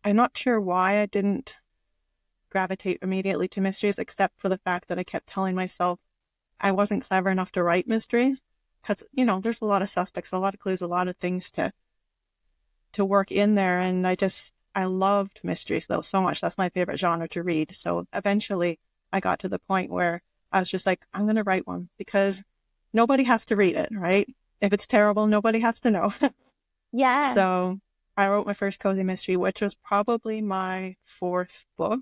I'm not sure why I didn't gravitate immediately to mysteries, except for the fact that I kept telling myself I wasn't clever enough to write mysteries. Because, there's a lot of suspects, a lot of clues, a lot of things to work in there. And I loved mysteries though so much. That's my favorite genre to read. So eventually I got to the point where I was just like, I'm going to write one because nobody has to read it, right? If it's terrible, nobody has to know. Yeah. So I wrote my first cozy mystery, which was probably my fourth book.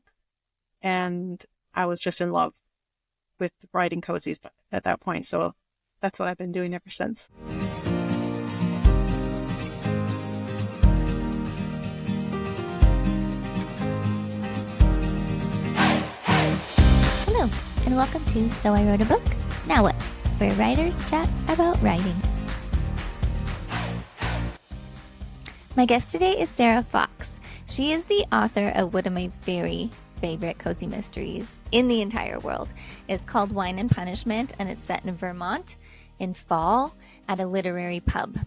And I was just in love with writing cozies at that point. So that's what I've been doing ever since. Hello, and welcome to So I Wrote a Book, Now What? Where writers chat about writing. My guest today is Sarah Fox. She is the author of one of my very favorite cozy mysteries in the entire world. It's called Wine and Punishment, and it's set in Vermont in fall at a literary pub.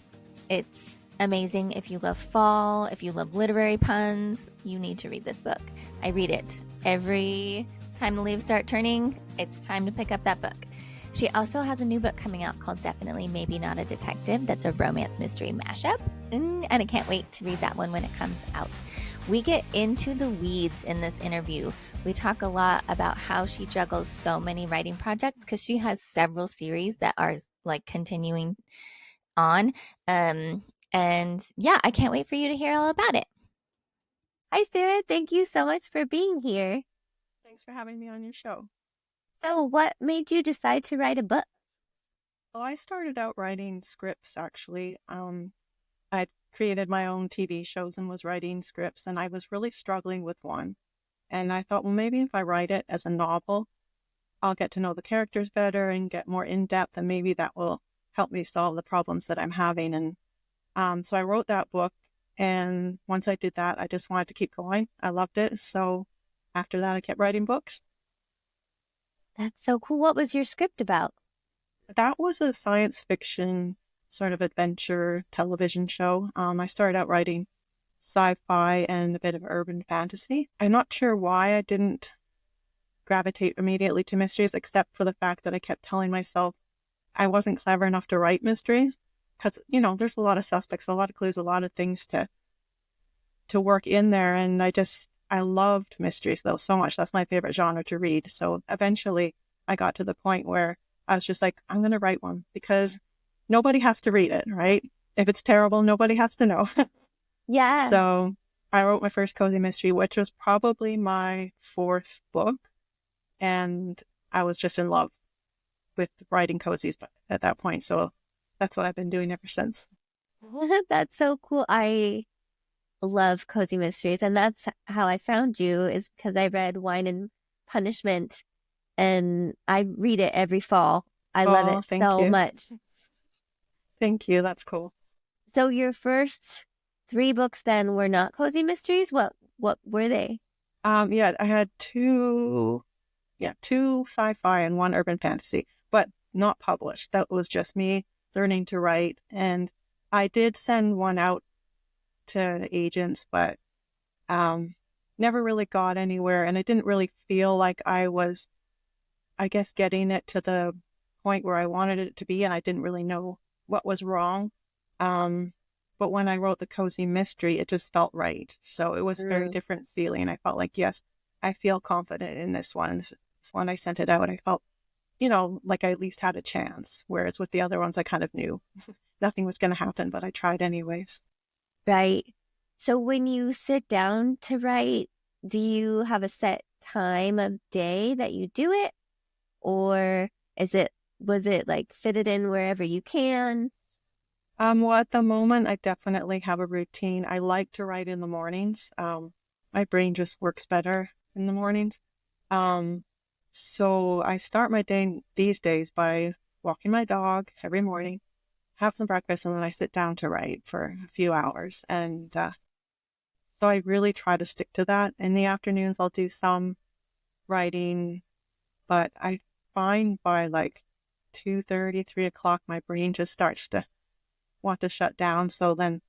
It's amazing. If you love fall, if you love literary puns, you need to read this book. I read it every time the leaves start turning. It's time to pick up that book. She also has a new book coming out called Definitely Maybe Not a Detective. That's a romance mystery mashup. And I can't wait to read that one when it comes out. We get into the weeds in this interview. We talk a lot about how she juggles so many writing projects because she has several series that are like continuing on. And yeah, I can't wait for you to hear all about it. Hi, Sarah. Thank you so much for being here. Thanks for having me on your show. So what made you decide to write a book? Well, I started out writing scripts, actually. I created my own TV shows and was writing scripts, and I was really struggling with one. And I thought, well, maybe if I write it as a novel, I'll get to know the characters better and get more in depth, and maybe that will help me solve the problems that I'm having. And so I wrote that book, and once I did that, I just wanted to keep going. I loved it. So after that, I kept writing books. That's so cool. What was your script about? That was a science fiction sort of adventure television show. I started out writing sci-fi and a bit of urban fantasy. I'm not sure why I didn't gravitate immediately to mysteries, except for the fact that I kept telling myself I wasn't clever enough to write mysteries. Because, there's a lot of suspects, a lot of clues, a lot of things to work in there. And I loved mysteries though so much. That's my favorite genre to read. So eventually I got to the point where I was just like, I'm going to write one because nobody has to read it, right? If it's terrible, nobody has to know. Yeah. So I wrote my first cozy mystery, which was probably my fourth book. And I was just in love with writing cozies at that point. So that's what I've been doing ever since. That's so cool. I love cozy mysteries, and that's how I found you, is because I read Wine and Punishment, and I read it every fall. I love Oh, it thank so you. much. Thank you. That's cool. So your first three books then were not cozy mysteries? What were they? Yeah, I had two sci-fi and one urban fantasy, but not published. That was just me learning to write. And I did send one out to agents, but never really got anywhere. And I didn't really feel like I was, I guess, getting it to the point where I wanted it to be. And I didn't really know what was wrong. But when I wrote the cozy mystery, it just felt right. So it was a very different feeling. I felt like, yes, I feel confident in this one. This one, I sent it out. I felt, like I at least had a chance. Whereas with the other ones, I kind of knew nothing was going to happen, but I tried anyways. Right. So when you sit down to write, do you have a set time of day that you do it? Or was it like fitted in wherever you can? Well, at the moment, I definitely have a routine. I like to write in the mornings. My brain just works better in the mornings. Um, so I start my day these days by walking my dog every morning, have some breakfast, and then I sit down to write for a few hours. And so I really try to stick to that. In the afternoons, I'll do some writing, but I find by like 2:30, 3 o'clock, my brain just starts to want to shut down. So then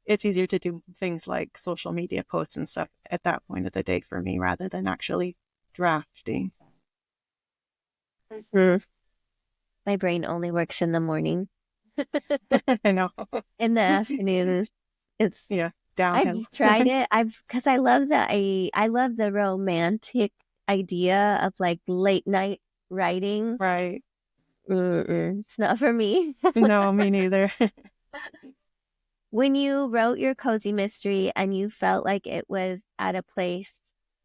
it's easier to do things like social media posts and stuff at that point of the day for me rather than actually drafting. Mm. My brain only works in the morning. I know. In the afternoon, it's Yeah, downhill. I've tried it. Because I love I love the romantic idea of like late night writing. Right. It's not for me. No, me neither. When you wrote your cozy mystery and you felt like it was at a place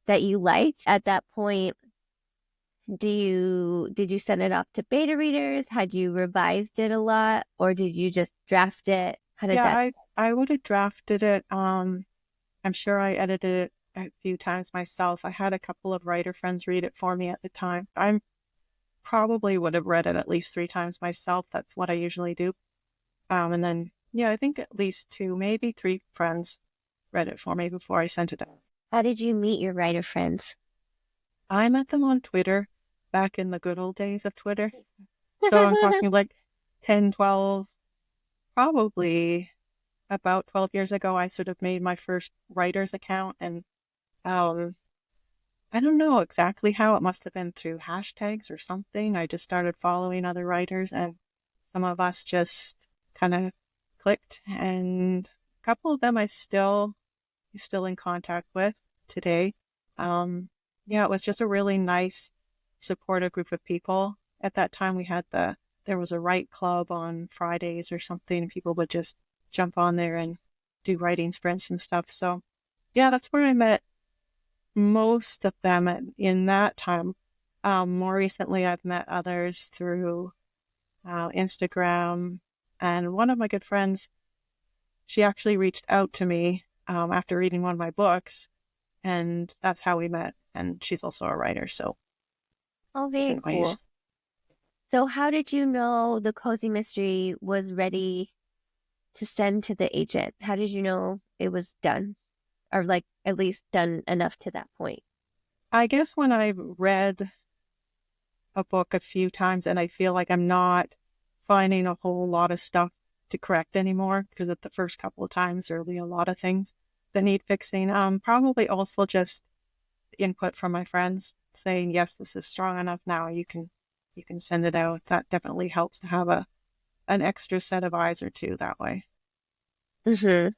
that you liked at that point, did you send it off to beta readers? Had you revised it a lot, or did you just draft it? How did that? Yeah, I would have drafted it. I'm sure I edited it a few times myself. I had a couple of writer friends read it for me at the time. I probably would have read it at least 3 times myself. That's what I usually do. And then, yeah, I think at least 2, maybe 3 friends read it for me before I sent it out. How did you meet your writer friends? I met them on Twitter back in the good old days of Twitter. So I'm talking like 10, 12, probably about 12 years ago, I sort of made my first writer's account. And I don't know exactly how. It must have been through hashtags or something. I just started following other writers, and some of us just kind of clicked. And a couple of them I'm still in contact with today. Yeah, it was just a really nice, supportive group of people. At that time, there was a write club on Fridays or something, and people would just jump on there and do writing sprints and stuff. So, yeah, that's where I met most of them in that time. More recently, I've met others through Instagram, and one of my good friends, she actually reached out to me after reading one of my books, and that's how we met. And she's also a writer, so. Oh, very cool. So how did you know the cozy mystery was ready to send to the agent? How did you know it was done, or like at least done enough to that point? I guess when I've read a book a few times and I feel like I'm not finding a whole lot of stuff to correct anymore, because at the first couple of times there'll be a lot of things that need fixing. Probably also just input from my friends saying, yes, this is strong enough now, you can send it out. That definitely helps to have an extra set of eyes or two that way. Mm-hmm.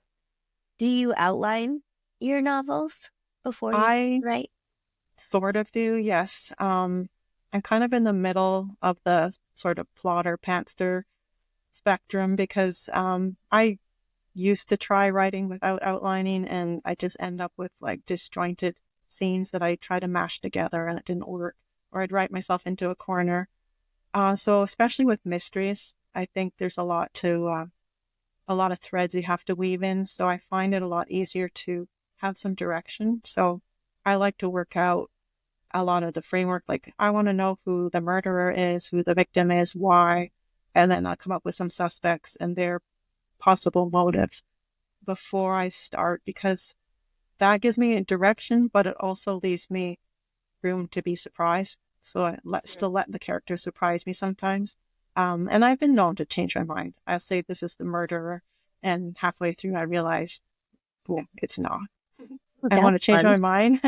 Do you outline your novels before you write? Sort of do, yes. I'm kind of in the middle of the sort of plotter pantster spectrum, because I used to try writing without outlining, and I just end up with like disjointed scenes that I try to mash together and it didn't work, or I'd write myself into a corner. So especially with mysteries, I think there's a lot of threads you have to weave in. So I find it a lot easier to have some direction. So I like to work out a lot of the framework. Like, I want to know who the murderer is, who the victim is, why, and then I'll come up with some suspects and their possible motives before I start, because that gives me a direction, but it also leaves me room to be surprised. So I still let the characters surprise me sometimes. And I've been known to change my mind. I'll say this is the murderer, and halfway through I realize, boom, it's not. I want to change my mind.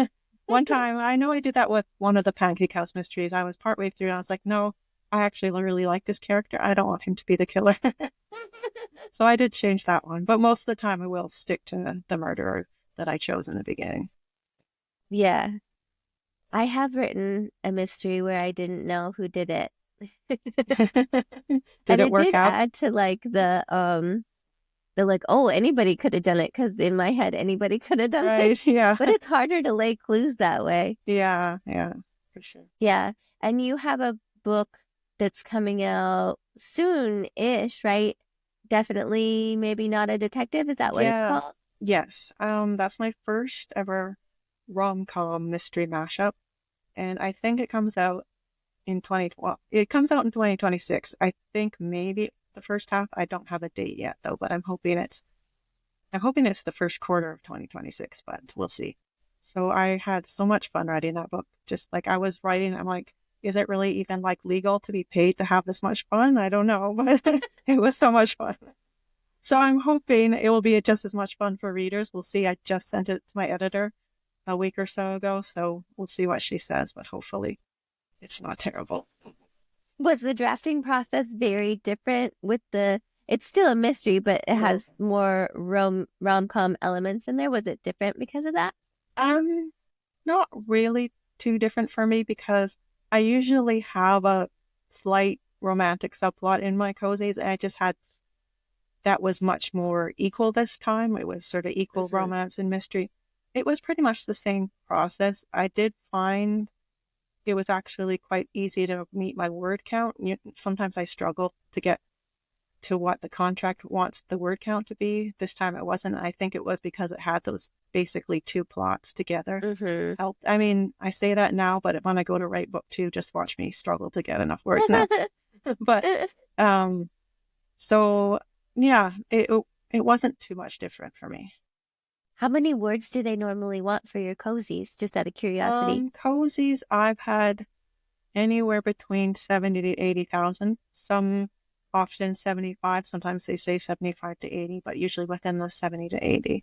One time, I know I did that with one of the Pancake House mysteries. I was partway through and I was like, no, I actually really like this character. I don't want him to be the killer. So I did change that one. But most of the time I will stick to the murderer that I chose in the beginning. Yeah. I have written a mystery where I didn't know who did it. Did it work out? Add to like the like, oh, anybody could have done it, because in my head anybody could have done it. Yeah. But it's harder to lay clues that way. Yeah, for sure. Yeah. And you have a book that's coming out soon-ish, right? Definitely Maybe Not a Detective. Is that what it's called? Yes. That's my first ever rom-com mystery mashup. And I think it comes out in 2026. I think maybe the first half. I don't have a date yet though, but I'm hoping it's the first quarter of 2026, but we'll see. So I had so much fun writing that book. Just like I was writing, I'm like, is it really even like legal to be paid to have this much fun? I don't know, but it was so much fun. So I'm hoping it will be just as much fun for readers. We'll see. I just sent it to my editor a week or so ago, so we'll see what she says, but hopefully it's not terrible. Was the drafting process very different with it's still a mystery, but it has more rom-com elements in there. Was it different because of that? Not really too different for me because I usually have a slight romantic subplot in my cozies, and I just had that was much more equal this time. It was sort of equal romance and mystery. It was pretty much the same process. I did find it was actually quite easy to meet my word count. Sometimes I struggle to get to what the contract wants the word count to be. This time it wasn't. I think it was because it had those basically two plots together. Helped. I mean, I say that now, but when I go to write book 2, just watch me struggle to get enough words now. But so yeah, it wasn't too much different for me. How many words do they normally want for your cozies, just out of curiosity? Cozies, I've had anywhere between 70 to 80,000. Some often 75. Sometimes they say 75 to 80, but usually within the 70 to 80.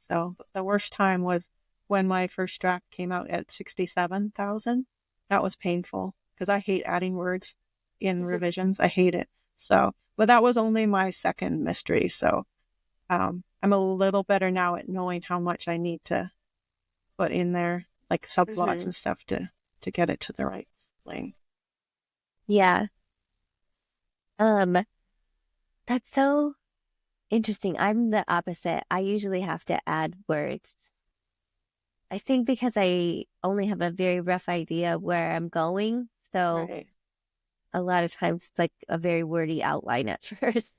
So the worst time was when my first draft came out at 67,000. That was painful because I hate adding words in revisions. I hate it. So, but that was only my second mystery. So I'm a little better now at knowing how much I need to put in there, like subplots and stuff to get it to the right length. Yeah. That's so interesting. I'm the opposite. I usually have to add words. I think because I only have a very rough idea of where I'm going. So a lot of times it's like a very wordy outline at first.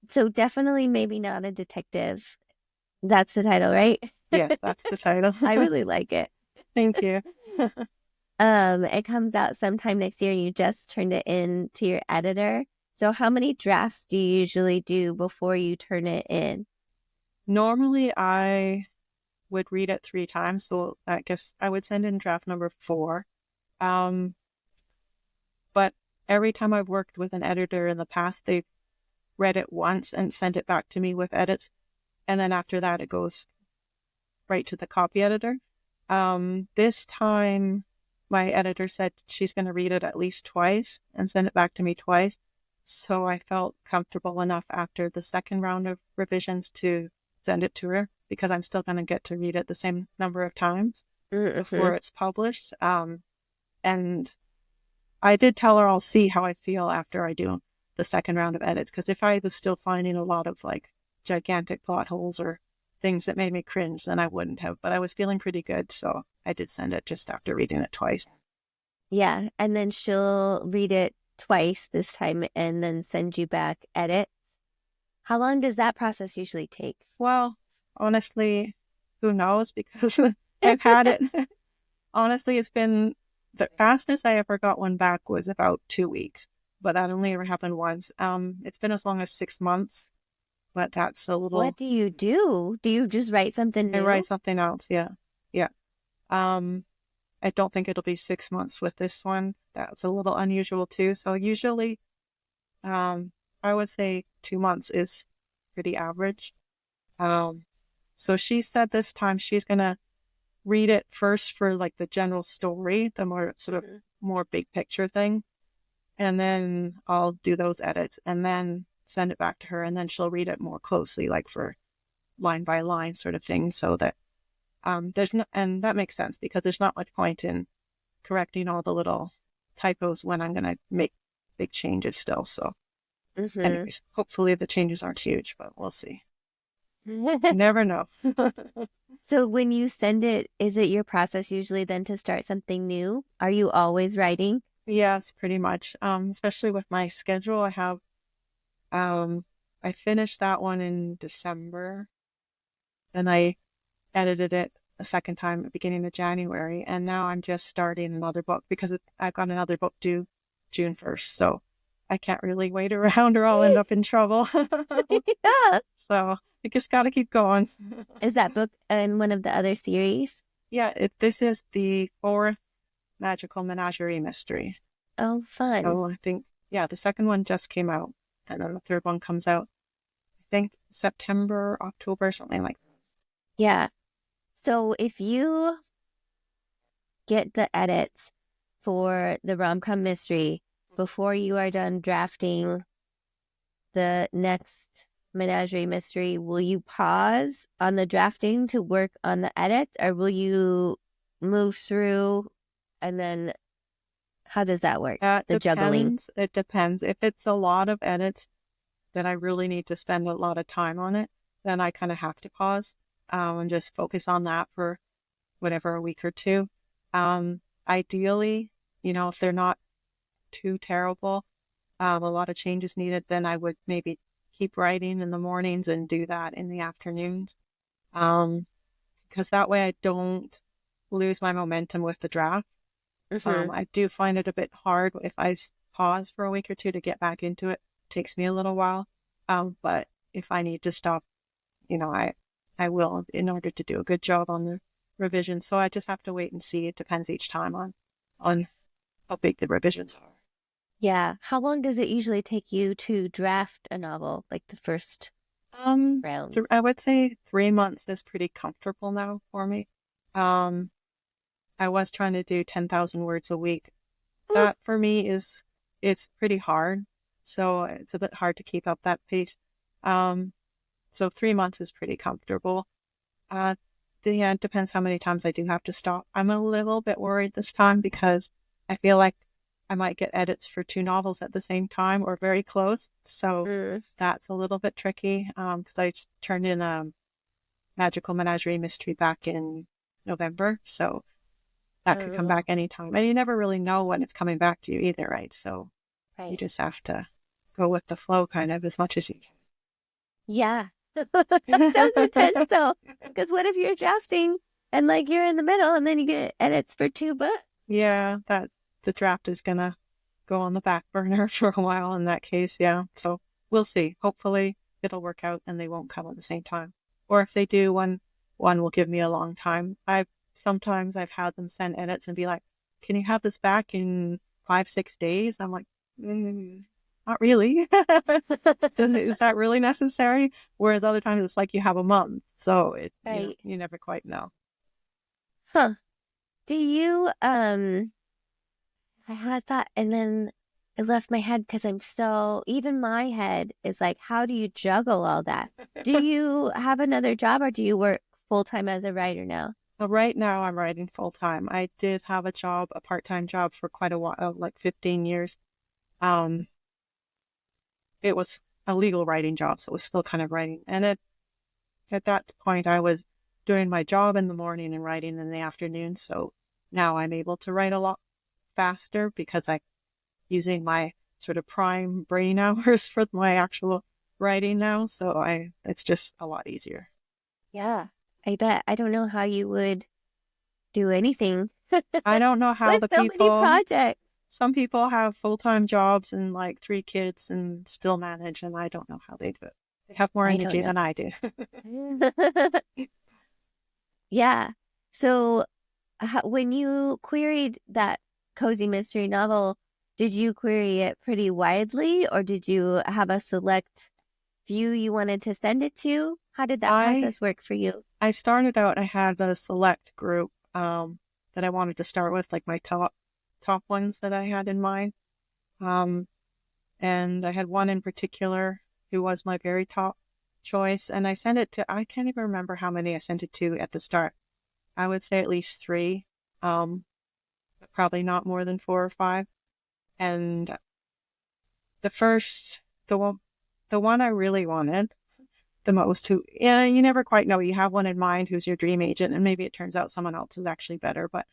So definitely maybe not a detective. That's the title, right? Yes, that's the title. I really like it. Thank you. It comes out sometime next year and you just turned it in to your editor. So how many drafts do you usually do before you turn it in? Normally I would read it 3 times, so I guess I would send in draft number 4. But every time I've worked with an editor in the past, they've read it once and sent it back to me with edits. And then after that, it goes right to the copy editor. This time, my editor said she's going to read it at least twice and send it back to me twice. So I felt comfortable enough after the second round of revisions to send it to her because I'm still going to get to read it the same number of times before it's published. And I did tell her I'll see how I feel after I do the second round of edits, because if I was still finding a lot of like gigantic plot holes or things that made me cringe, then I wouldn't have. But I was feeling pretty good, so I did send it just after reading it twice. Yeah, and then she'll read it twice this time and then send you back edits. How long does that process usually take? Well, honestly, who knows? Because I've had it. Honestly, it's been the fastest I ever got one back was about 2 weeks, but that only ever happened once. It's been as long as 6 months, but that's a little. What do you do? Do you just write something new? I write something else. Yeah. I don't think it'll be 6 months with this one. That's a little unusual too. So usually, I would say 2 months is pretty average. So she said this time she's gonna read it first for like the general story, the more sort of more big picture thing. And then I'll do those edits and then send it back to her. And then she'll read it more closely, like for line by line sort of thing. So that there's no, and that makes sense because there's not much point in correcting all the little typos when I'm going to make big changes still. So anyways, hopefully the changes aren't huge, but we'll see. Never know. So when you send it, is it your process usually then to start something new? Are you always writing? Yes, pretty much. Especially with my schedule, I have, I finished that one in December. Then I edited it a second time at the beginning of January. And now I'm just starting another book because I've got another book due June 1st. So I can't really wait around or I'll end up in trouble. Yeah. So I just got to keep going. Is that book in one of the other series? Yeah, this is the 4th Magical Menagerie mystery. Oh, fun. So I think, yeah, the second one just came out and then the third one comes out, I think September, October, something like that. Yeah. So if you get the edits for the rom-com mystery before you are done drafting the next menagerie mystery, will you pause on the drafting to work on the edits, or will you move through and then how does that work? The juggling. It depends. If it's a lot of edits that I really need to spend a lot of time on it, then I kind of have to pause and just focus on that for whatever, a week or two. Ideally, if they're not too terrible, a lot of changes needed, then I would maybe keep writing in the mornings and do that in the afternoons. Because that way I don't lose my momentum with the draft. I do find it a bit hard if I pause for a week or two to get back into it. It takes me a little while. But if I need to stop, I will in order to do a good job on the revision. So I just have to wait and see. It depends each time on how big the revisions are. Yeah. How long does it usually take you to draft a novel, like the first round? I would say 3 months is pretty comfortable now for me. I was trying to do 10,000 words a week. That for me it's pretty hard. So it's a bit hard to keep up that pace. So 3 months is pretty comfortable. Yeah, it depends how many times I do have to stop. I'm a little bit worried this time because I feel like I might get edits for 2 novels at the same time or very close. So that's a little bit tricky because I turned in a Magical Menagerie mystery back in November. So that could come back anytime. And you never really know when it's coming back to you either, right? So you just have to go with the flow kind of as much as you can. Yeah. That sounds intense though. Because what if you're drafting and like you're in the middle and then you get edits for 2 books? Yeah, the draft is going to go on the back burner for a while in that case. Yeah. So we'll see. Hopefully it'll work out and they won't come at the same time. Or if they do, one will give me a long time. Sometimes I've had them send edits and be like, can you have this back in 5-6 days? I'm like, not really. Is that really necessary? Whereas other times it's like you have a month. So you never quite know. Huh. Do you, I had a thought and then it left my head because even my head is like, how do you juggle all that? Do you have another job or do you work full-time as a writer now? Right now I'm writing full-time. I did have a part-time job for quite a while, like 15 years. It was a legal writing job, so it was still kind of writing. And at that point I was doing my job in the morning and writing in the afternoon. So now I'm able to write a lot faster because I'm using my sort of prime brain hours for my actual writing now. So it's just a lot easier. Yeah, I bet. I don't know how you would do anything. I don't know how with so many projects. Some people have full-time jobs and like 3 kids and still manage, and I don't know how they do it. They have more energy than I do. Yeah. So when you queried that cozy mystery novel, did you query it pretty widely or did you have a select few you wanted to send it to? How did that process work for you? I started out, I had a select group that I wanted to start with, like my top ones that I had in mind. And I had one in particular who was my very top choice. And I sent it to, I can't even remember how many I sent it to at the start. I would say at least 3, but probably not more than 4 or 5. And the one I really wanted the most, you never quite know. You have one in mind who's your dream agent, and maybe it turns out someone else is actually better. But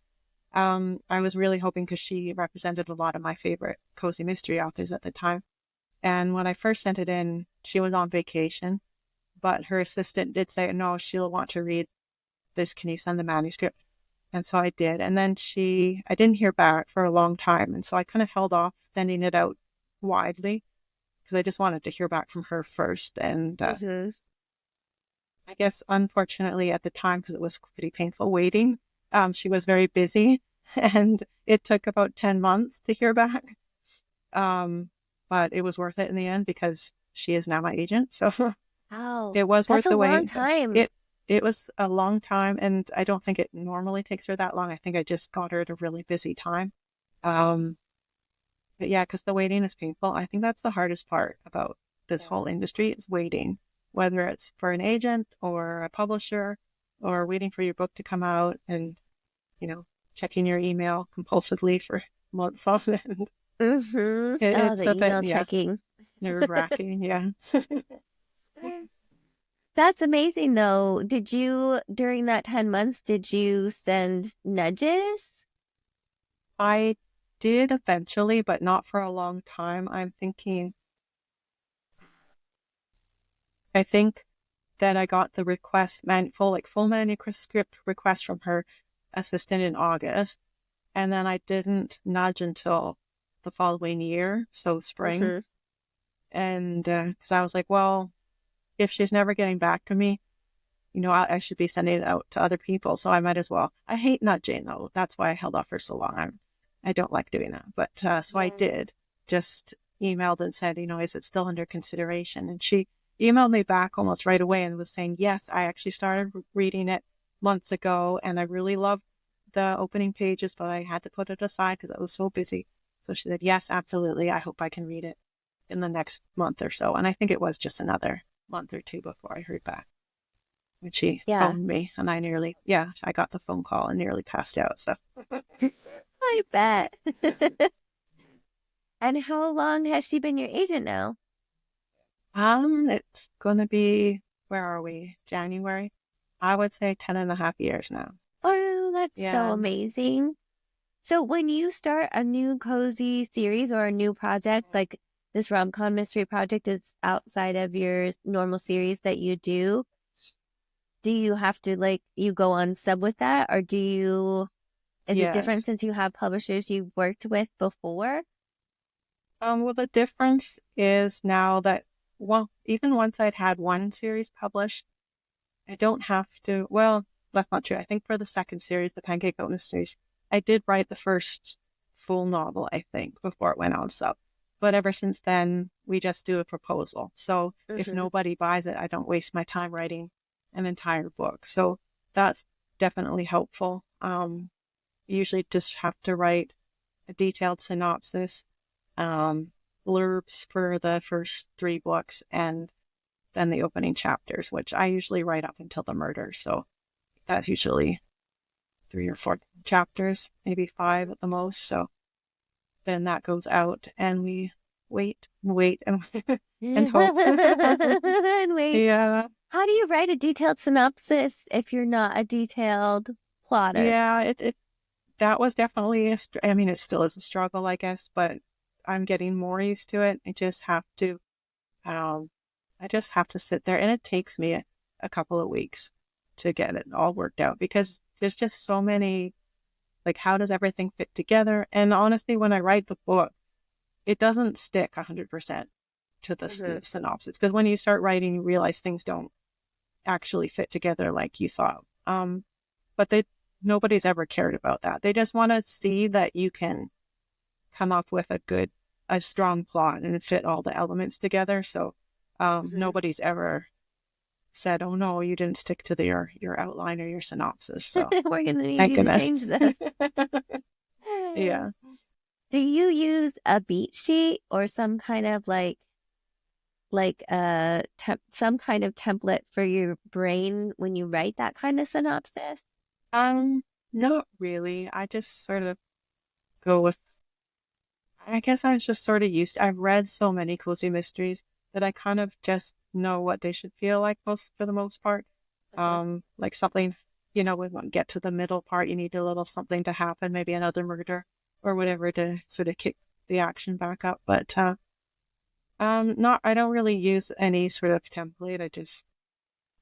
I was really hoping because she represented a lot of my favorite cozy mystery authors at the time. And when I first sent it in, she was on vacation, but her assistant did say, no, she'll want to read this. Can you send the manuscript? And so I did. And then I didn't hear back for a long time. And so I kind of held off sending it out widely because I just wanted to hear back from her first. And I guess, unfortunately, at the time, because it was pretty painful waiting, she was very busy and it took about 10 months to hear back. But but it was worth it in the end because she is now my agent. So Wow. it was That's worth a the long wait. time. It was a long time, and I don't think it normally takes her that long. I think I just got her at a really busy time. Um, but yeah, because the waiting is painful. I think that's the hardest part about this whole industry is waiting, whether it's for an agent or a publisher or waiting for your book to come out and, you know, checking your email compulsively for months on end. Mm-hmm. Oh, It's the a bit, email yeah, checking. nerve-wracking. Yeah. That's amazing, though. During that 10 months, did you send nudges? I did eventually, but not for a long time. I think that I got the full manuscript request from her assistant in August. And then I didn't nudge until the following year, so spring. Mm-hmm. And because I was like, well, if she's never getting back to me, I should be sending it out to other people. So I might as well. I hate nudging though. That's why I held off for so long. I don't like doing that. But so I did just emailed and said, is it still under consideration? And she emailed me back almost right away and was saying, yes, I actually started reading it months ago and I really loved the opening pages, but I had to put it aside because I was so busy. So she said, yes, absolutely. I hope I can read it in the next month or so. And I think it was just another month or two before I heard back when she Yeah, phoned me and I got the phone call and nearly passed out. So, I bet. And how long has she been your agent now? it's going to be, where are we? January. I would say 10.5 years now. Oh, that's so Yeah. amazing. So when you start a new cozy series or a new project, like this rom-com mystery project is outside of your normal series that you do you have to you go on sub with that, or is it different Yes. since you have publishers you've worked with before? Well, the difference is now that, well, even once I'd had one series published, I don't have to, well, that's not true. I think for the second series, the Pancake Boat Mysteries, I did write the first full novel, I think, before it went on sub. But ever since then, we just do a proposal. So if Mm-hmm. nobody buys it, I don't waste my time writing an entire book. So that's definitely helpful. You usually just have to write a detailed synopsis, um, blurbs for the first 3 books, and then the opening chapters, which I usually write up until the murder. So that's usually 3 or 4 chapters, maybe 5 at the most. So then that goes out and we wait, and, and hope. And wait, Yeah. how do you write a detailed synopsis if you're not a detailed plotter? Yeah. That was definitely I mean, it still is a struggle, I guess, but I'm getting more used to it. Um, I just have to sit there and it takes me a couple of weeks to get it all worked out because there's just so many, like, how does everything fit together? And honestly, when I write the book, it doesn't stick 100% to the Mm-hmm. synopsis because when you start writing, you realize things don't actually fit together like you thought. But nobody's ever cared about that. They just want to see that you can come up with a strong plot and fit all the elements together. So Mm-hmm. nobody's ever said, "Oh no, you didn't stick to your outline or your synopsis." So We're gonna need thank you to goodness. change this. Yeah. Do you use a beat sheet or some kind of some kind of template for your brain when you write that kind of synopsis? Not really. I just sort of go with. I guess I was just sort of I've read so many cozy mysteries that I kind of just know what they should feel like for the most part. Uh-huh. Like something, when we get to the middle part, you need a little something to happen, maybe another murder or whatever to sort of kick the action back up. But I don't really use any sort of template.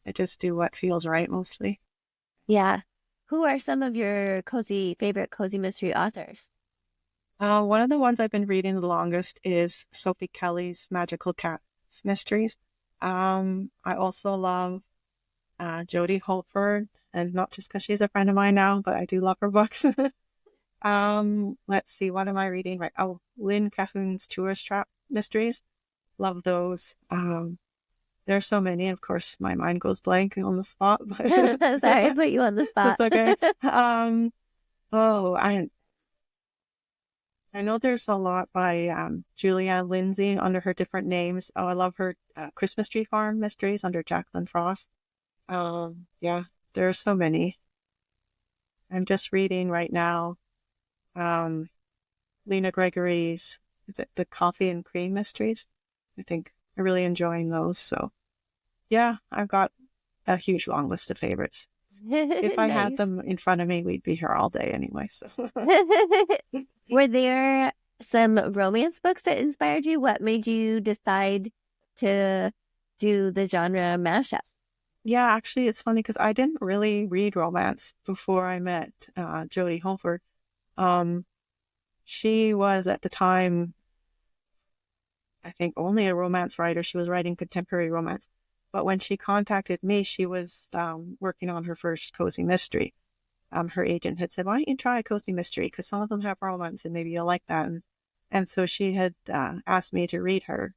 I just do what feels right mostly. Yeah. Who are some of your favorite cozy mystery authors? One of the ones I've been reading the longest is Sophie Kelly's Magical Cats Mysteries. I also love Jodie Holford, and not just because she's a friend of mine now, but I do love her books. Let's see, what am I reading? Right. Oh, Lynn Cahoon's Tourist Trap mysteries. Love those. There's so many. Of course, my mind goes blank on the spot. But Sorry, I put you on the spot. it's okay. Oh, I know there's a lot by Julianne Lindsay under her different names. Oh, I love her Christmas Tree Farm mysteries under Jacqueline Frost. Yeah, there's so many. I'm just reading right now Lena Gregory's, is it the Coffee and Cream mysteries? I think I'm really enjoying those. So yeah, I've got a huge long list of favorites. If I had Nice. them in front of me, we'd be here all day anyway. So Were there some romance books that inspired you? What made you decide to do the genre mashup? yeah, actually, it's funny because I didn't really read romance before I met Jodie Holford. She was at the time, I think, only a romance writer. She was writing contemporary romance. But when she contacted me, she was working on her first cozy mystery. Her agent had said, why don't you try a cozy mystery? Because some of them have romance and maybe you'll like that. And so she had asked me to read her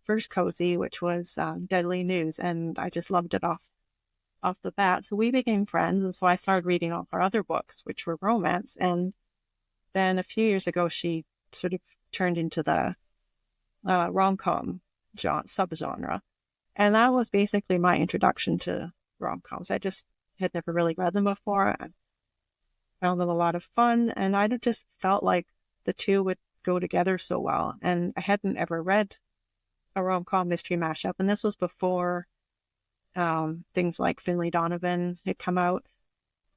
first cozy, which was Deadly News. And I just loved it off the bat. So we became friends. And so I started reading all her other books, which were romance. And then a few years ago, she sort of turned into the rom-com subgenre. And that was basically my introduction to rom-coms. I just had never really read them before. I found them a lot of fun, and I just felt like the two would go together so well. And I hadn't ever read a rom-com mystery mashup, and this was before things like Finlay Donovan had come out.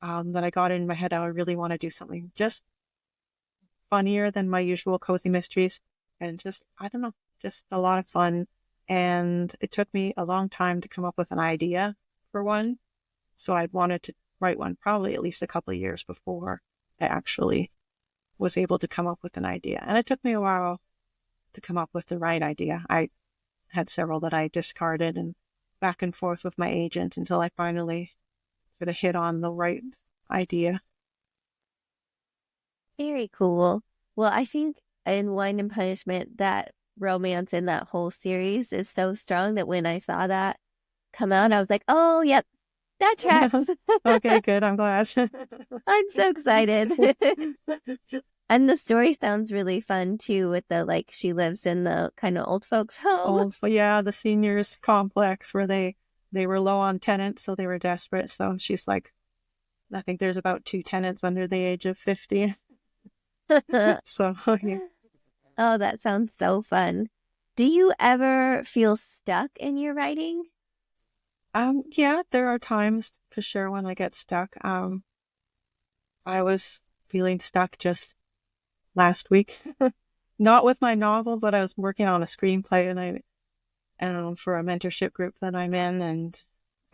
That I got in my head, I really want to do something just funnier than my usual cozy mysteries, and just, I don't know, just a lot of fun. And it took me a long time to come up with an idea for one. So I wanted to write one probably at least a couple of years before I actually was able to come up with an idea. And it took me a while to come up with the right idea. I had several that I discarded and back and forth with my agent until I finally sort of hit on the right idea. Very cool. Well, I think in Wine and Punishment, that romance in that whole series is so strong that when I saw that come out, I was like, oh, yep, that tracks. Okay, good. I'm glad. I'm so excited. And the story sounds really fun too, with the, like, she lives in the kind of old folks home. Yeah, the seniors complex where they were low on tenants, so they were desperate. So she's like, I think there's about 2 tenants under the age of 50. So yeah. Oh, that sounds so fun. Do you ever feel stuck in your writing? Yeah, there are times for sure when I get stuck. I was feeling stuck just last week. Not with my novel, but I was working on a screenplay and for a mentorship group that I'm in, and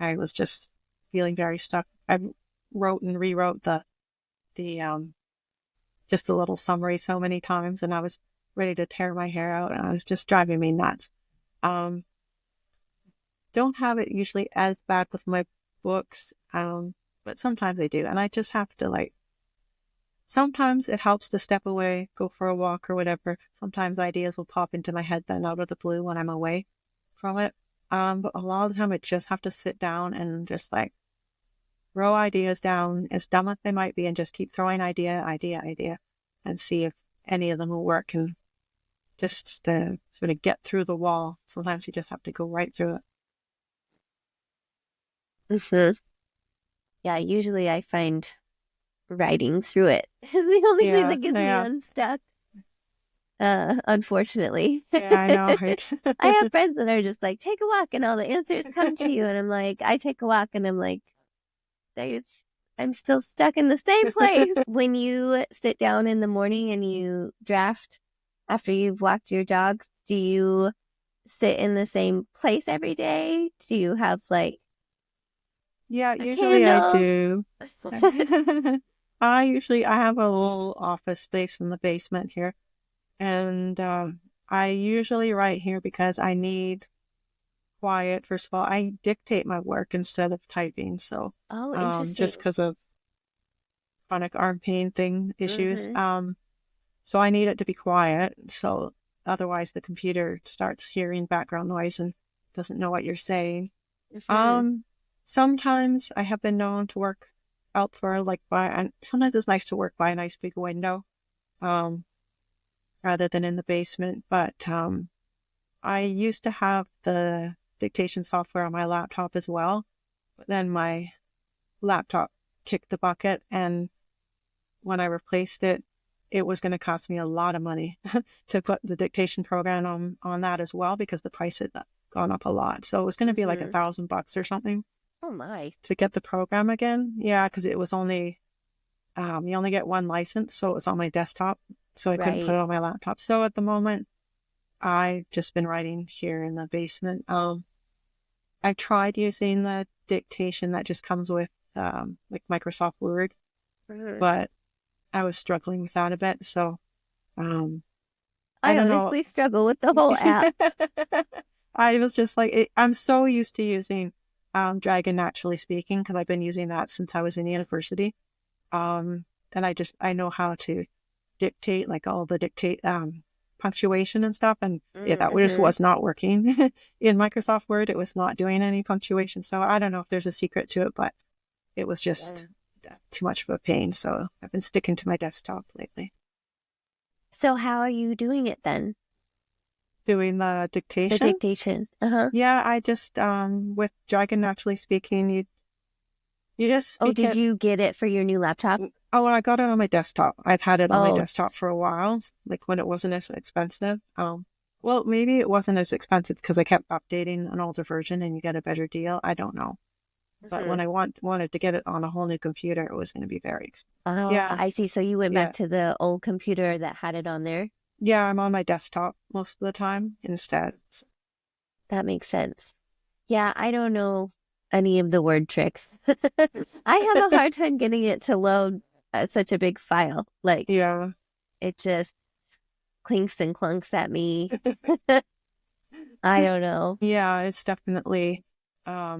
I was just feeling very stuck. I wrote and rewrote the just a little summary so many times, and I was ready to tear my hair out, and it was just driving me nuts. Don't have it usually as bad with my books, but sometimes I do, and I just have to sometimes it helps to step away, go for a walk or whatever. Sometimes ideas will pop into my head then out of the blue when I'm away from it. But a lot of the time I just have to sit down and just throw ideas down, as dumb as they might be, and just keep throwing idea, and see if any of them will work, and just sort of get through the wall. Sometimes you just have to go right through it. Mm-hmm. Yeah, usually I find writing through it is the only thing that gets me unstuck. Unfortunately. Yeah, I know, right? I have friends that are just like, take a walk and all the answers come to you. And I'm like, I take a walk and I'm like, I'm still stuck in the same place. When you sit down in the morning and you draft after you've walked your dogs, do you sit in the same place every day? Do you have yeah, usually I do. I have a little office space in the basement here, and I usually write here because I need quiet. First of all, I dictate my work instead of typing, so interesting. just because of chronic arm pain issues. So I need it to be quiet. So otherwise the computer starts hearing background noise and doesn't know what you're saying. Sometimes I have been known to work elsewhere, and sometimes it's nice to work by a nice big window, rather than in the basement. But I used to have the dictation software on my laptop as well, but then my laptop kicked the bucket, and when I replaced it, it was going to cost me a lot of money to put the dictation program on that as well, because the price had gone up a lot. So it was going to be like $1,000 or something. Oh my! To get the program again. Yeah, because it was only you only get one license, so it was on my desktop, so I couldn't put it on my laptop. So at the moment, I've just been writing here in the basement. I tried using the dictation that just comes with like Microsoft Word, but I was struggling with that a bit. So I honestly struggle with the whole app. I was just like, I'm so used to using Dragon Naturally Speaking, because I've been using that since I was in university. And I know how to dictate, like all the punctuation and stuff. And that just was not working in Microsoft Word. It was not doing any punctuation. So I don't know if there's a secret to it, but it was just too much of a pain. So I've been sticking to my desktop lately. So how are you doing it then? Doing the dictation? The dictation. Yeah, I just, with Dragon Naturally Speaking, you just speak did you get it for your new laptop? Oh, I got it on my desktop. I've had it on my desktop for a while, like when it wasn't as expensive. Well, maybe it wasn't as expensive because I kept updating an older version and you get a better deal. I don't know. But when I wanted to get it on a whole new computer, it was going to be very expensive. Oh, yeah. I see. So you went back to the old computer that had it on there? Yeah, I'm on my desktop most of the time instead. That makes sense. Yeah, I don't know any of the word tricks. I have a hard time getting it to load such a big file. Like, it just clinks and clunks at me. I don't know. Yeah, it's definitely, a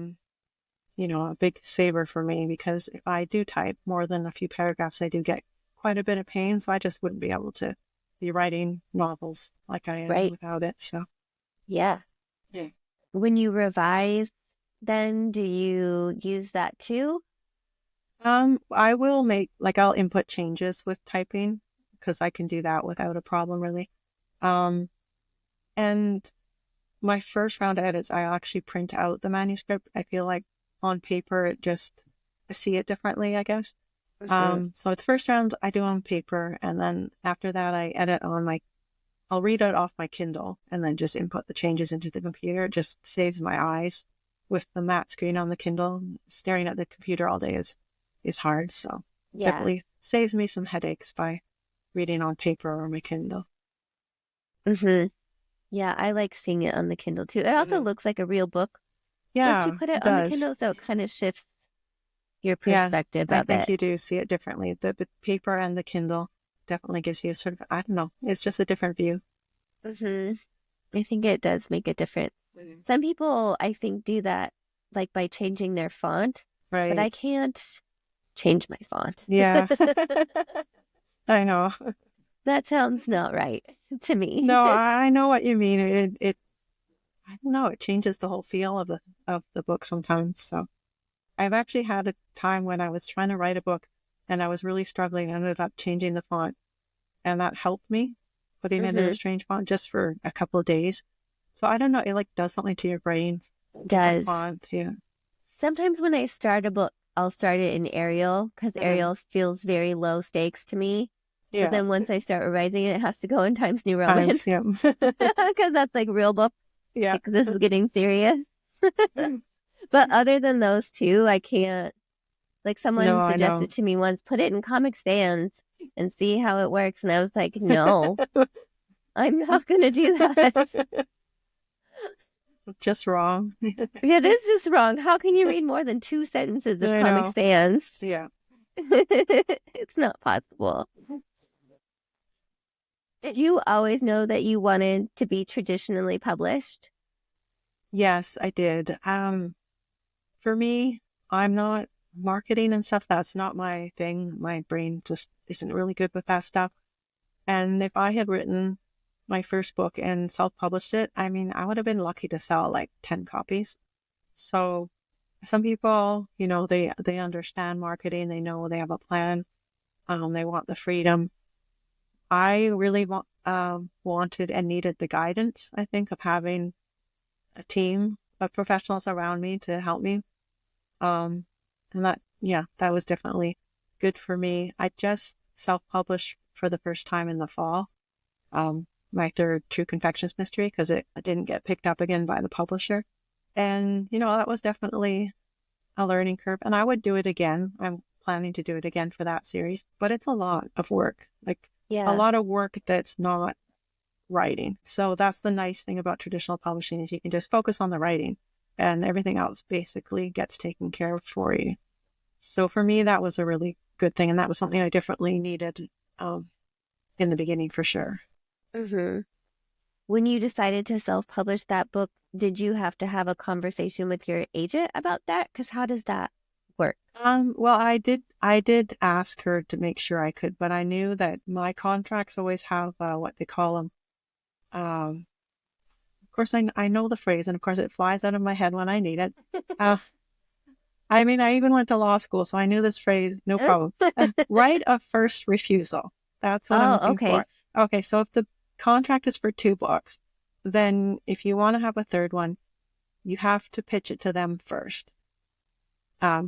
big saver for me, because if I do type more than a few paragraphs, I do get quite a bit of pain. So I just wouldn't be able to be writing novels like I am without it. So, yeah. When you revise, then do you use that too? I will I'll input changes with typing, because I can do that without a problem, really. And my first round of edits, I actually print out the manuscript. I feel like on paper, I see it differently, I guess. So the first round I do on paper, and then after that I edit I'll read it off my Kindle and then just input the changes into the computer. It just saves my eyes with the matte screen on the Kindle. Staring at the computer all day is hard. So definitely saves me some headaches by reading on paper or my Kindle. Yeah, I like seeing it on the Kindle too. It also looks like a real book. Yeah, once you put it on the Kindle, so it kind of shifts your perspective of it. I think you do see it differently. The paper and the Kindle definitely gives you sort of, I don't know, it's just a different view. I think it does make a difference. Some people, I think, do that like by changing their font, but I can't change my font. Yeah, I know. That sounds not right to me. No, I know what you mean. It I don't know, it changes the whole feel of the book sometimes. So I've actually had a time when I was trying to write a book and I was really struggling. I ended up changing the font, and that helped me, putting it in a strange font just for a couple of days. So I don't know, it does something to your brain. It does. Font, yeah. Sometimes when I start a book, I'll start it in Arial, because Arial feels very low stakes to me. Yeah. But then once I start revising it, it has to go in Times New Roman. Because that's like real book. Yeah. Like, this is getting serious. But other than those two, I can't. Like, someone suggested to me once, put it in Comic Sans and see how it works. And I was like, no, I'm not going to do that. Just wrong. Yeah, it is just wrong. How can you read more than 2 sentences of Comic Sans? Yeah. It's not possible. Did you always know that you wanted to be traditionally published? Yes, I did. For me, I'm not marketing and stuff. That's not my thing. My brain just isn't really good with that stuff. And if I had written my first book and self-published it, I mean, I would have been lucky to sell like 10 copies. So some people, they understand marketing, they know they have a plan, they want the freedom. I really wanted and needed the guidance, I think, of having a team of professionals around me to help me. And that was definitely good for me. I just self-published for the first time in the fall, my third True Confections mystery, because it didn't get picked up again by the publisher. And, that was definitely a learning curve. And I would do it again. I'm planning to do it again for that series, but it's a lot of work, like a lot of work that's not writing. So that's the nice thing about traditional publishing is you can just focus on the writing and everything else basically gets taken care of for you. So for me, that was a really good thing. And that was something I definitely needed in the beginning for sure. Mm-hmm. When you decided to self-publish that book, did you have to have a conversation with your agent about that? Because how does that work? Well, I did ask her to make sure I could, but I knew that my contracts always have what they call them. Of course, I know the phrase, and of course, it flies out of my head when I need it. I mean, I even went to law school, so I knew this phrase, no problem. Right of first refusal. That's what I'm looking for. Okay, so if the contract is for 2 books, then if you want to have a third one, you have to pitch it to them first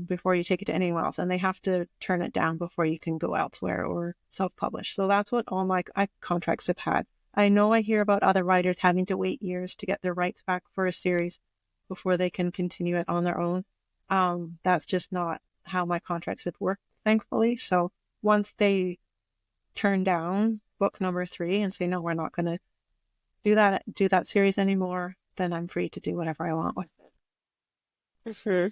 before you take it to anyone else, and they have to turn it down before you can go elsewhere or self-publish. So that's what all my contracts have had. I know I hear about other writers having to wait years to get their rights back for a series before they can continue it on their own. That's just not how my contracts have worked, thankfully. So once they turn down book number 3 and say, no, we're not going to do that series anymore, then I'm free to do whatever I want with it. Mm-hmm.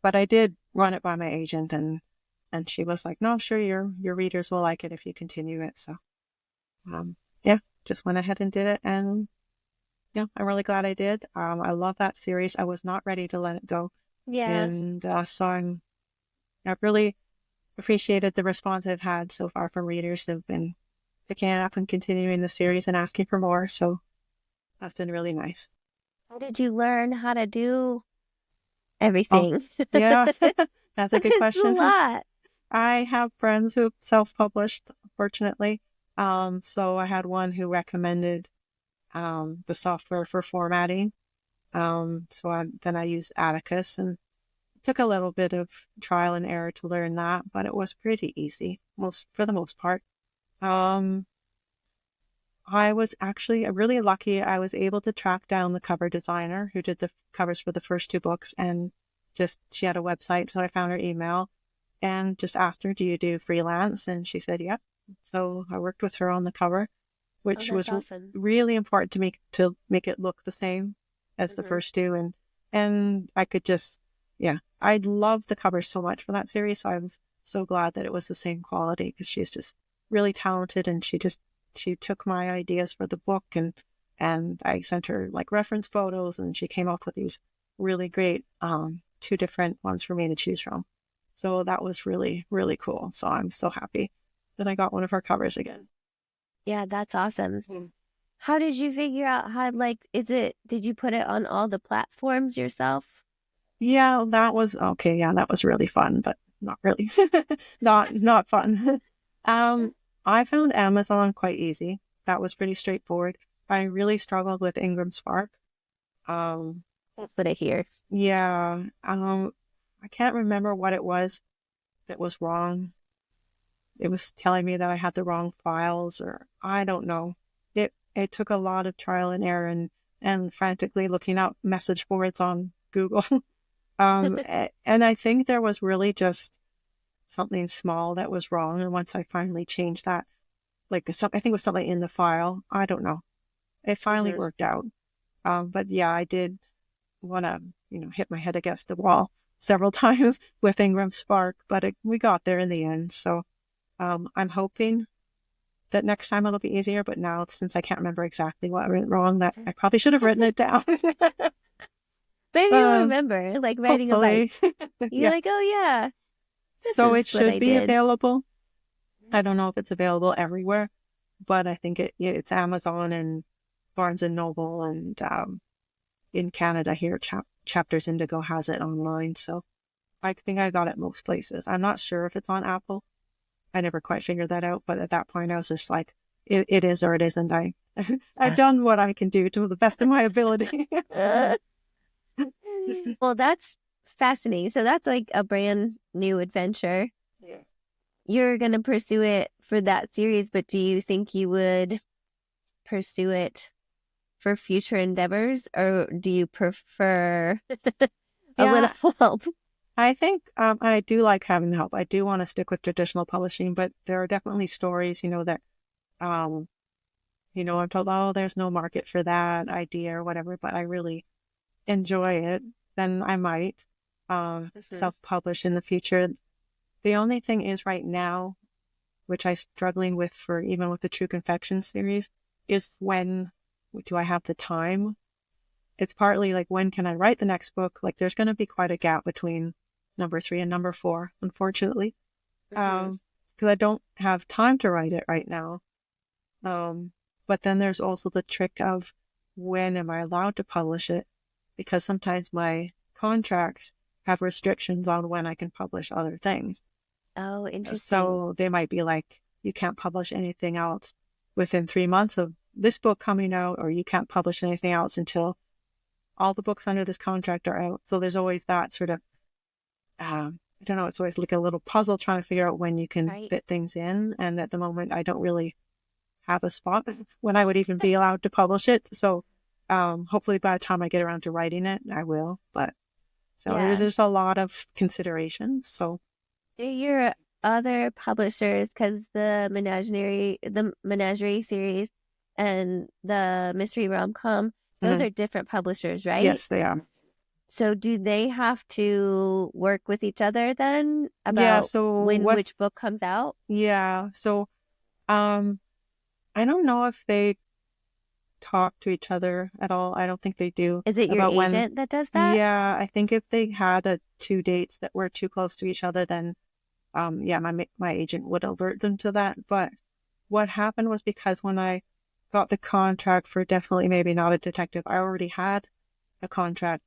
But I did run it by my agent, and she was like, no, sure, your readers will like it if you continue it. So, just went ahead and did it. And I'm really glad I did. I love that series. I was not ready to let it go. Yeah. And so I've really appreciated the response I've had so far from readers who've been picking it up and continuing the series and asking for more. So that's been really nice. How did you learn how to do everything? Yeah, that's a good question. It's a lot. I have friends who self-published, fortunately. So I had one who recommended the software for formatting. Then I used Atticus, and it took a little bit of trial and error to learn that, but it was pretty easy, for the most part. I was actually really lucky. I was able to track down the cover designer who did the covers for the first 2 books, and she had a website, so I found her email and just asked her, do you do freelance? And she said, yep. So I worked with her on the cover, which was awesome. Really important to make it look the same as the first 2. And I could I love the covers so much for that series. So I was so glad that it was the same quality, because she's just really talented, and she took my ideas for the book, and I sent her like reference photos, and she came up with these really great 2 different ones for me to choose from. So that was really, really cool. So I'm so happy that I got one of her covers again. Yeah, that's awesome. How did you figure out did you put it on all the platforms yourself? Yeah, that was okay. Yeah, that was really fun, but not really. not fun. I found Amazon quite easy. That was pretty straightforward. I really struggled with Ingram Spark. Put it here. Yeah. I can't remember what it was that was wrong. It was telling me that I had the wrong files, or I don't know. It took a lot of trial and error and frantically looking up message boards on Google. And I think there was really just something small that was wrong. And once I finally changed that, I think it was something in the file. I don't know. It finally worked out. But yeah, I did want to, hit my head against the wall several times with Ingram Spark, but we got there in the end. So I'm hoping that next time it'll be easier. But now, since I can't remember exactly what went wrong, that I probably should have written it down. Maybe you'll remember, riding hopefully. a bike. You're like, oh yeah. So it should be available. I don't know if it's available everywhere, but I think it's Amazon and Barnes and Noble, and in Canada here, Chapters Indigo has it online. So I think I got it most places. I'm not sure if it's on Apple. I never quite figured that out, but at that point I was just like, it is or it isn't. I've done what I can do to the best of my ability. Well, that's fascinating. So that's like a brand new adventure. Yeah. You're going to pursue it for that series, but do you think you would pursue it for future endeavors, or do you prefer a little help? I think I do like having the help. I do want to stick with traditional publishing, but there are definitely stories, that, I'm told, oh, there's no market for that idea or whatever, but I really enjoy it. Then I might self-publish in the future. The only thing is right now, which I'm struggling with for even with the True Confections series, is when do I have the time? It's partly like, when can I write the next book? Like, there's going to be quite a gap between number 3 and number 4, unfortunately, because I don't have time to write it right now. But then there's also the trick of, when am I allowed to publish it? Because sometimes my contracts have restrictions on when I can publish other things. Oh, interesting. So they might be like, you can't publish anything else within 3 months of this book coming out, or you can't publish anything else until all the books under this contract are out. So there's always that sort of, I don't know, it's always like a little puzzle trying to figure out when you can fit things in. And at the moment, I don't really have a spot when I would even be allowed to publish it. So hopefully by the time I get around to writing it, I will. But so there's just a lot of consideration. So do your other publishers, because the Menagerie series and the mystery rom-com, those are different publishers, right? Yes, they are. So do they have to work with each other then about which book comes out? Yeah. So I don't know if they talk to each other at all. I don't think they do. Is it your agent that does that? Yeah, I think if they had two dates that were too close to each other, then my agent would alert them to that. But what happened was, because when I got the contract for Definitely Maybe Not a Detective, I already had a contract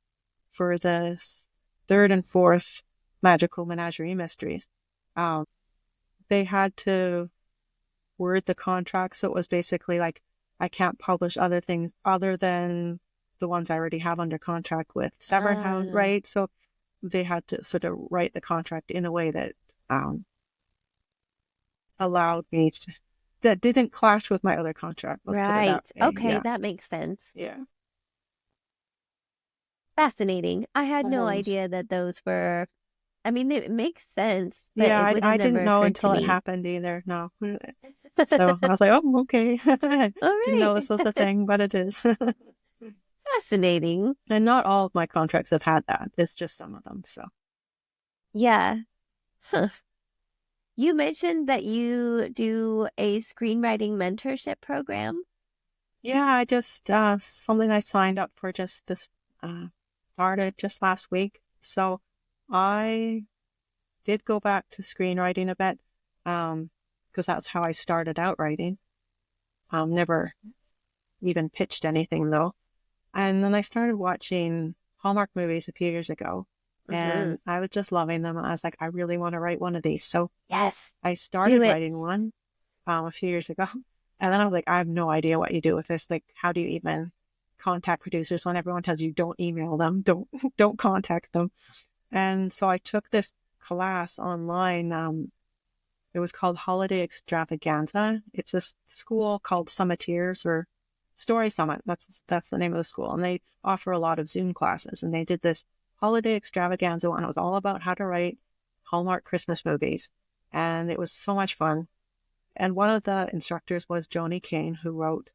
for the 3rd and 4th Magical Menagerie Mysteries. They had to word the contract, so it was basically like, I can't publish other things other than the ones I already have under contract with Severn House, right? So they had to sort of write the contract in a way that allowed me to, that didn't clash with my other contract. Right. Okay, that makes sense. Yeah. Fascinating. I had no idea that those were, I mean, it makes sense, but yeah, I didn't know until it happened either. No. So I was like, oh, okay. Didn't know this was a thing, but it is. Fascinating. And not all of my contracts have had that. It's just some of them. So. Yeah. Huh. You mentioned that you do a screenwriting mentorship program. Yeah, I just, something I signed up for just this, started just last week. So I did go back to screenwriting a bit, because that's how I started out writing. Never even pitched anything though. And then I started watching Hallmark movies a few years ago, and I was just loving them. I was like, I really want to write one of these. So yes, I started writing one a few years ago. And then I was like, I have no idea what you do with this. Like, how do you even contact producers when everyone tells you don't email them, don't contact them? And so I took this class online. It was called Holiday Extravaganza. It's a school called Summiteers, or Story Summit. That's the name of the school. And they offer a lot of Zoom classes. And they did this Holiday Extravaganza one. It was all about how to write Hallmark Christmas movies. And it was so much fun. And one of the instructors was Joni Kane, who wrote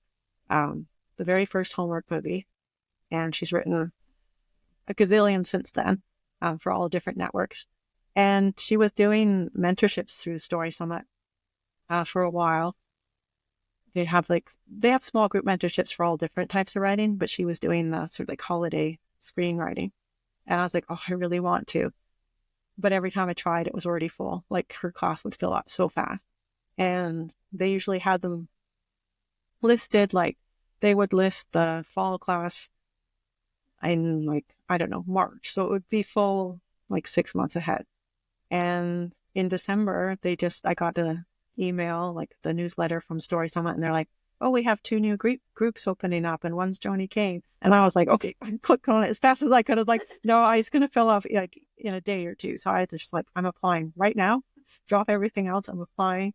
the very first Hallmark movie. And she's written a gazillion since then, for all different networks. And she was doing mentorships through Story Summit for a while. They have small group mentorships for all different types of writing, but she was doing the sort of like holiday screenwriting. And I was like, oh, I really want to. But every time I tried, it was already full. Like, her class would fill up so fast. And they usually had them listed, like they would list the fall class in like, I don't know, March. So it would be full like 6 months ahead. And in December, I got an email, like the newsletter from Story Summit, and they're like, oh, we have 2 new groups opening up, and one's Joni Kane. And I was like, okay, I clicked on it as fast as I could. I was like, no, I was going to fill up like in a day or two. So I just like, I'm applying right now, drop everything else, I'm applying.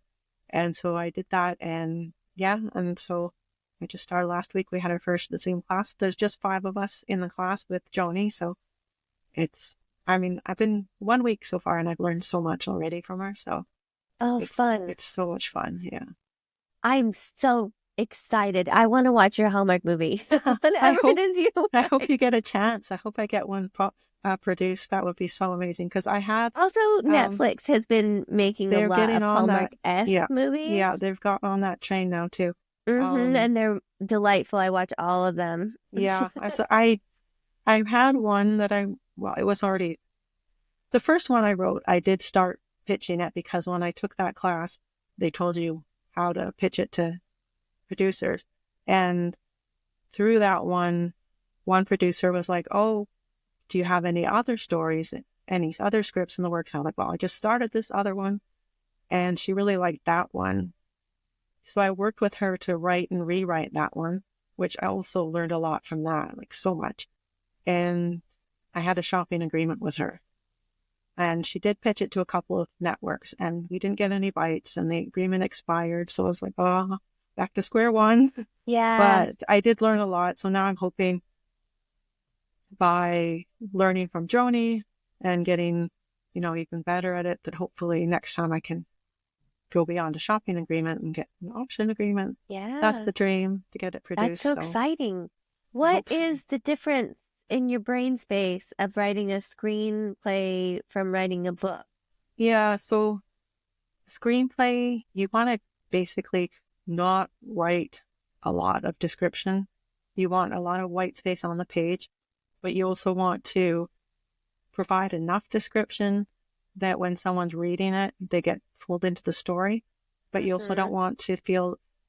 And so I did that. And yeah, and so I just started last week. We had our first Zoom class. There's just 5 of us in the class with Joni. So I've been 1 week so far and I've learned so much already from her. So fun. It's so much fun. Yeah. I'm so excited. I want to watch your Hallmark movie. I I hope you get a chance. I hope I get one produced. That would be so amazing. Because I had also Netflix has been making a lot of Hallmark-esque movies. Yeah, they've got on that train now too. And they're delightful. I watch all of them. Yeah. So I had one that it was already the first one I wrote. I did start pitching it because when I took that class, they told you how to pitch it to producers. And through that one producer was like, oh, do you have any other stories, any other scripts in the works? I was like, well, I just started this other one. And she really liked that one. So I worked with her to write and rewrite that one, which I also learned a lot from that, like so much. And I had a shopping agreement with her. And she did pitch it to a couple of networks, and we didn't get any bites, and the agreement expired. So I was like, oh, back to square one. Yeah. But I did learn a lot. So now I'm hoping by learning from Joni and getting, even better at it, that hopefully next time I can go beyond a shopping agreement and get an option agreement. Yeah. That's the dream, to get it produced. That's so exciting. What is the difference in your brain space of writing a screenplay from writing a book? Yeah, so screenplay, you want to basically not write a lot of description. You want a lot of white space on the page, but you also want to provide enough description that when someone's reading it, they get pulled into the story. But you also don't want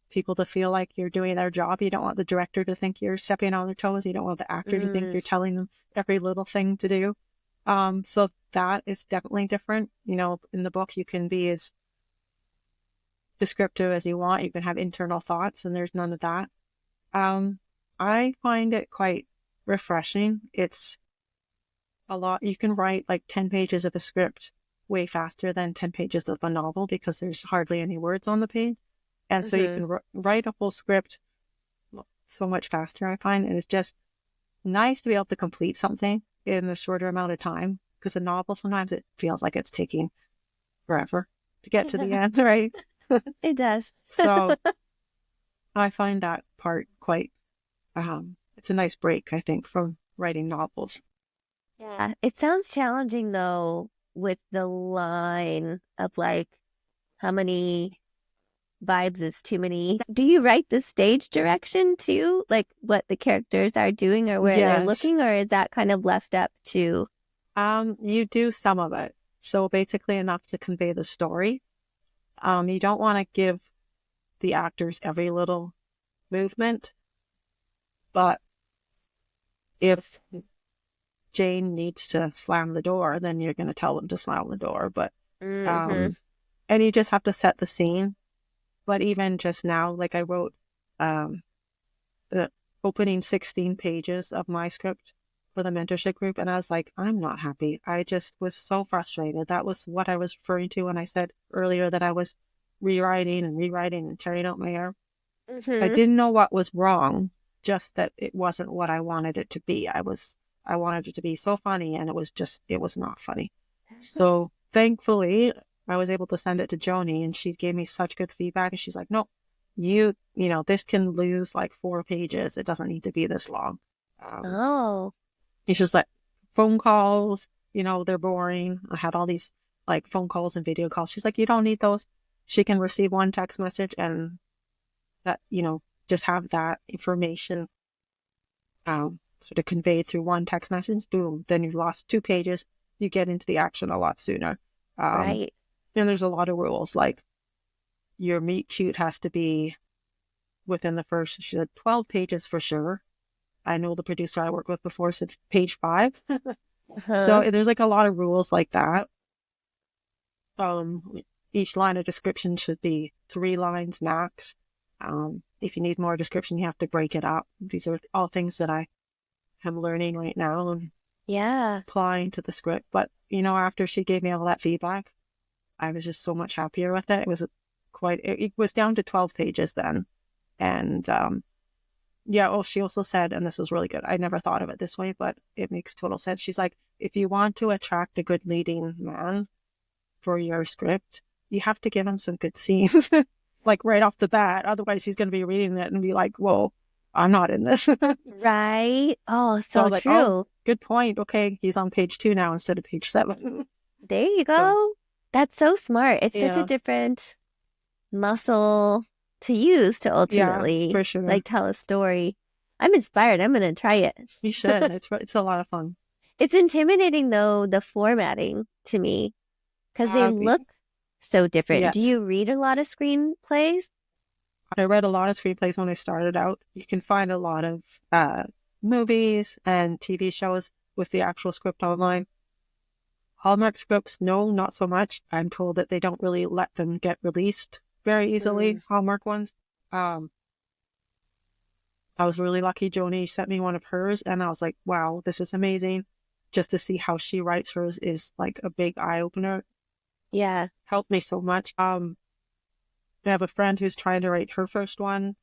people to feel like you're doing their job. You don't want the director to think you're stepping on their toes. You don't want the actor to think you're telling them every little thing to do. So that is definitely different. In the book, you can be as descriptive as you want. You can have internal thoughts, and there's none of that. I find it quite refreshing. It's a lot. You can write like 10 pages of a script way faster than 10 pages of a novel because there's hardly any words on the page. And so you can write a whole script so much faster, I find. And it's just nice to be able to complete something in a shorter amount of time, because a novel, sometimes it feels like it's taking forever to get to the end, right? It does. So I find that part quite, it's a nice break, I think, from writing novels. Yeah. It sounds challenging, though, with the line of like, how many vibes is too many. Do you write the stage direction too? Like what the characters are doing or where they're looking, or is that kind of left up to? You do some of it. So basically enough to convey the story. You don't want to give the actors every little movement, but if Jane needs to slam the door, then you're going to tell them to slam the door. But, and you just have to set the scene. But even just now, like I wrote the opening 16 pages of my script for the mentorship group, and I was like, I'm not happy. I just was so frustrated. That was what I was referring to when I said earlier that I was rewriting and tearing out my hair. I didn't know what was wrong, just that it wasn't what I wanted it to be. I wanted it to be so funny, and it was not funny. So thankfully, I was able to send it to Joni, and she gave me such good feedback. And she's like, no, this can lose like 4 pages. It doesn't need to be this long. It's just like phone calls, they're boring. I had all these like phone calls and video calls. She's like, you don't need those. She can receive one text message and that, just have that information sort of conveyed through one text message. Boom. Then you've lost 2 pages. You get into the action a lot sooner. Right. And there's a lot of rules, like your meet cute has to be within the first, she said 12 pages for sure. I know the producer I worked with before said page 5. Uh-huh. So there's like a lot of rules like that. Each line of description should be 3 lines max. If you need more description, you have to break it up. These are all things that I am learning right now and Yeah. applying to the script. But, after she gave me all that feedback, I was just so much happier with it. It was it was down to 12 pages then. And, she also said, and this was really good, I never thought of it this way, but it makes total sense. She's like, if you want to attract a good leading man for your script, you have to give him some good scenes, like right off the bat. Otherwise, he's going to be reading it and be like, whoa, I'm not in this. Right. Oh, so like, true. oh, good point. Okay, he's on page 2 now instead of page 7. There you go. That's so smart. It's such a Yeah. different muscle to use to ultimately for sure. like tell a story. I'm inspired. I'm going to try it. You should. It's a lot of fun. It's intimidating though, the formatting to me, because they look so different. Yes. Do you read a lot of screenplays? I read a lot of screenplays when I started out. You can find a lot of movies and TV shows with the actual script online. Hallmark scripts, no, not so much. I'm told that they don't really let them get released very easily, Hallmark ones. I was really lucky. Joni sent me one of hers, and I was like, wow, this is amazing. Just to see how she writes hers is like a big eye-opener. Yeah. Helped me so much. I have a friend who's trying to write her first one,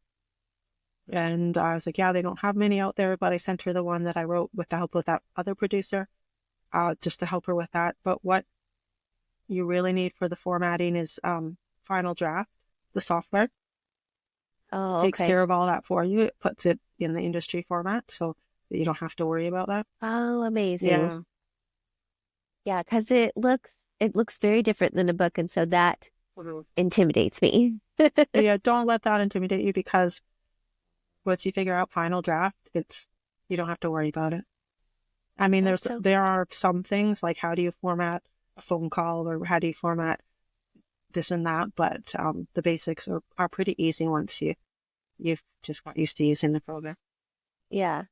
and I was like, yeah, they don't have many out there, but I sent her the one that I wrote with the help of that other producer, just to help her with that. But what you really need for the formatting is Final Draft, the software. Oh, okay. Takes care of all that for you. It puts it in the industry format, so you don't have to worry about that. Oh, amazing. Yeah. Yeah, because it looks very different than a book, and so that intimidates me. Yeah, don't let that intimidate you, because once you figure out Final Draft, you don't have to worry about it. I mean, there are some things like how do you format a phone call, or how do you format this and that, but the basics are pretty easy once you've just got used to using the program. Yeah.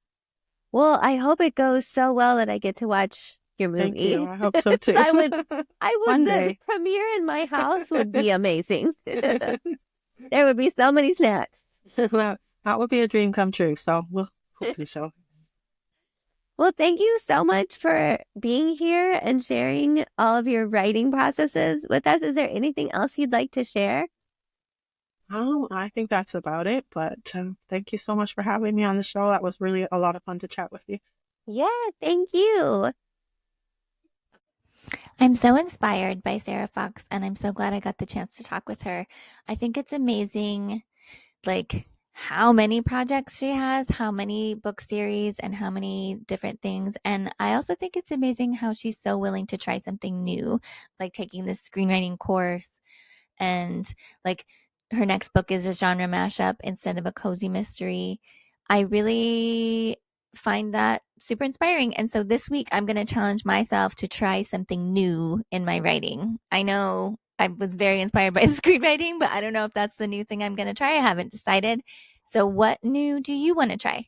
Well, I hope it goes so well that I get to watch your movie. Thank you. I hope so too. I would. One The day. premiere in my house would be amazing. There would be so many snacks. That would be a dream come true. So we'll hope so. Well, thank you so much for being here and sharing all of your writing processes with us. Is there anything else you'd like to share? Oh, I think that's about it. But thank you so much for having me on the show. That was really a lot of fun to chat with you. Yeah, thank you. I'm so inspired by Sarah Fox, and I'm so glad I got the chance to talk with her. I think it's amazing, like, how many projects she has, how many book series, and how many different things. And I also think it's amazing how she's so willing to try something new, like taking this screenwriting course. And like her next book is a genre mashup instead of a cozy mystery. I really find that super inspiring. And so this week I'm going to challenge myself to try something new in my writing. I know I was very inspired by screenwriting, but I don't know if that's the new thing I'm going to try. I haven't decided. So what new do you want to try?